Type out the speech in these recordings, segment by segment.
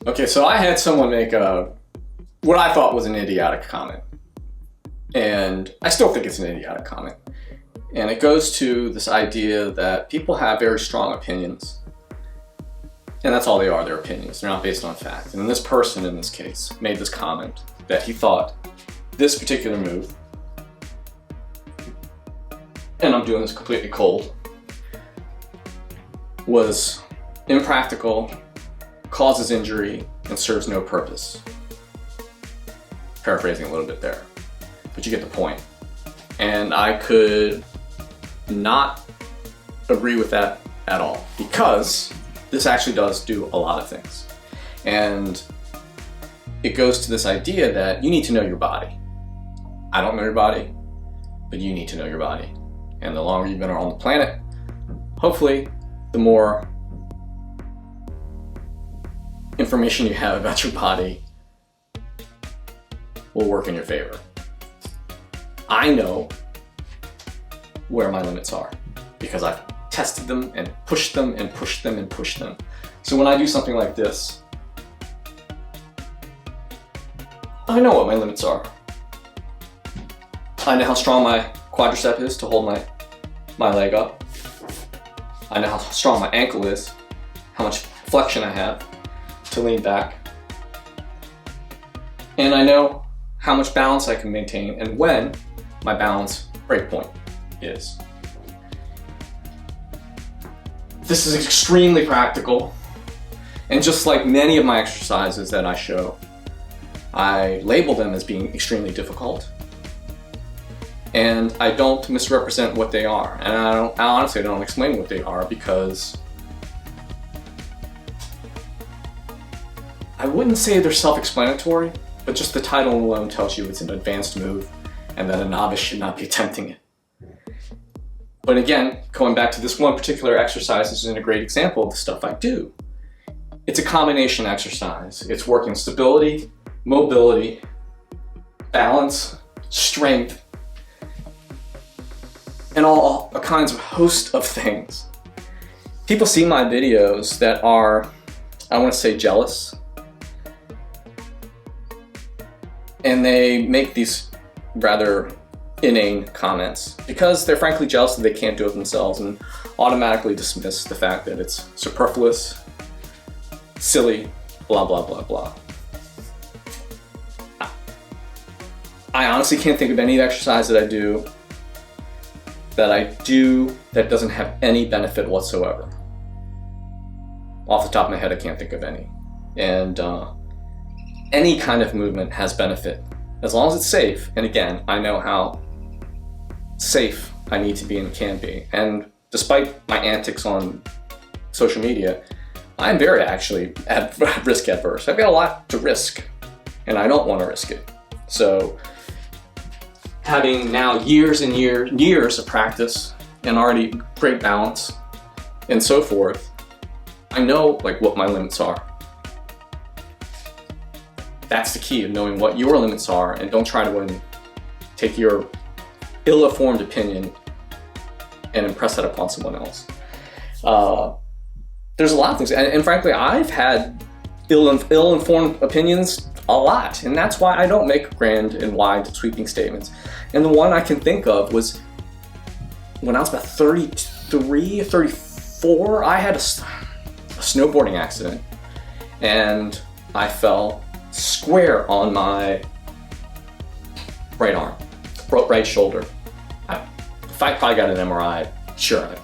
Okay, so I had someone make what I thought was an idiotic comment. And I still think it's an idiotic comment. And it goes to this idea that people have very strong opinions. And that's all they are, their opinions. They're not based on fact. And this person, in this case, made this comment that he thought this particular move, and I'm doing this completely cold, was impractical, causes injury, and serves no purpose. Paraphrasing a little bit there, but you get the point. And I could not agree with that at all, because this actually does do a lot of things. And it goes to this idea that you need to know your body. I don't know your body, but you need to know your body. And the longer you've been on the planet, hopefully the more information you have about your body will work in your favor. I know where my limits are because I've tested them and pushed them and pushed them and pushed them. So when I do something like this, I know what my limits are. I know how strong my quadricep is to hold my leg up. I know how strong my ankle is, how much flexion I have to lean back. And I know how much balance I can maintain and when my balance break point is. This is extremely practical. And just like many of my exercises that I show, I label them as being extremely difficult. And I don't misrepresent what they are. And I honestly don't explain what they are because I wouldn't say they're self-explanatory, but just the title alone tells you it's an advanced move and that a novice should not be attempting it. But again, going back to this one particular exercise, this is a great example of the stuff I do. It's a combination exercise. It's working stability, mobility, balance, strength, and all kinds of host of things. People see my videos that are, I want to say, jealous. And they make these rather inane comments because they're frankly jealous that they can't do it themselves and automatically dismiss the fact that it's superfluous, silly, blah, blah, blah, blah. I honestly can't think of any exercise that I do that doesn't have any benefit whatsoever. Off the top of my head, I can't think of any. And any kind of movement has benefit as long as it's safe. And again, I know how safe I need to be and can be. And despite my antics on social media, I'm very actually risk adverse. I've got a lot to risk and I don't want to risk it. So having now years and years of practice and already great balance and so forth, I know like what my limits are. That's the key of knowing what your limits are, and don't try to take your ill-informed opinion and impress that upon someone else. There's a lot of things, and frankly, I've had ill-informed opinions a lot, and that's why I don't make grand and wide sweeping statements. And the one I can think of was when I was about 33, 34, I had a snowboarding accident, and I fell square on my right arm, right shoulder. If I probably got an MRI, sure, I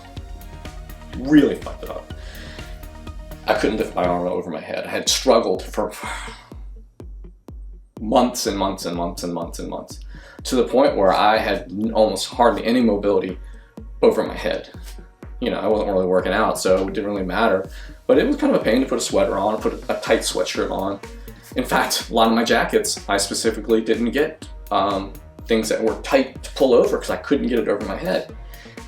really fucked it up. I couldn't lift my arm over my head. I had struggled for months and months and months and months and months, to the point where I had almost hardly any mobility over my head. You know, I wasn't really working out, so it didn't really matter. But it was kind of a pain to put a sweater on, put a tight sweatshirt on. In fact, a lot of my jackets, I specifically didn't get things that were tight to pull over because I couldn't get it over my head.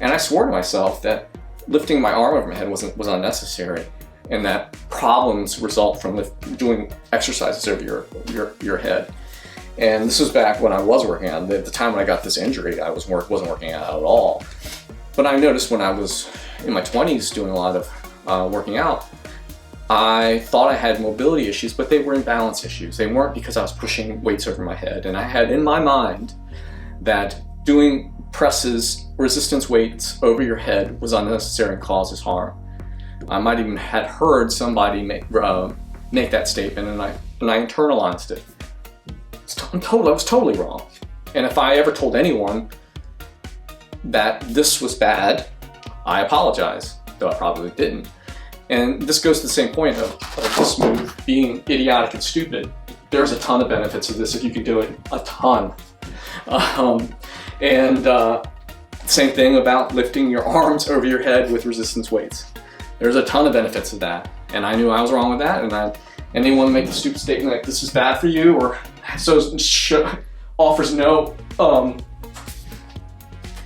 And I swore to myself that lifting my arm over my head was unnecessary, and that problems result from doing exercises over your head. And this was back when I was working out. At the time when I got this injury, I wasn't working out at all. But I noticed when I was in my 20s doing a lot of working out, I thought I had mobility issues, but they were imbalance issues. They weren't because I was pushing weights over my head. And I had in my mind that doing presses, resistance weights over your head was unnecessary and causes harm. I might even had heard somebody make that statement, and I internalized it. I was totally wrong. And if I ever told anyone that this was bad, I apologize, though I probably didn't. And this goes to the same point of this move being idiotic and stupid. There's a ton of benefits of this if you can do it, a ton. Same thing about lifting your arms over your head with resistance weights. There's a ton of benefits of that. And I knew I was wrong with that, and anyone make the stupid statement like this is bad for you or offers no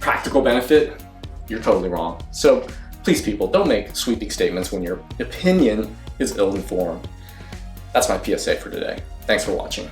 practical benefit, you're totally wrong. So please, people, don't make sweeping statements when your opinion is ill-informed. That's my PSA for today. Thanks for watching.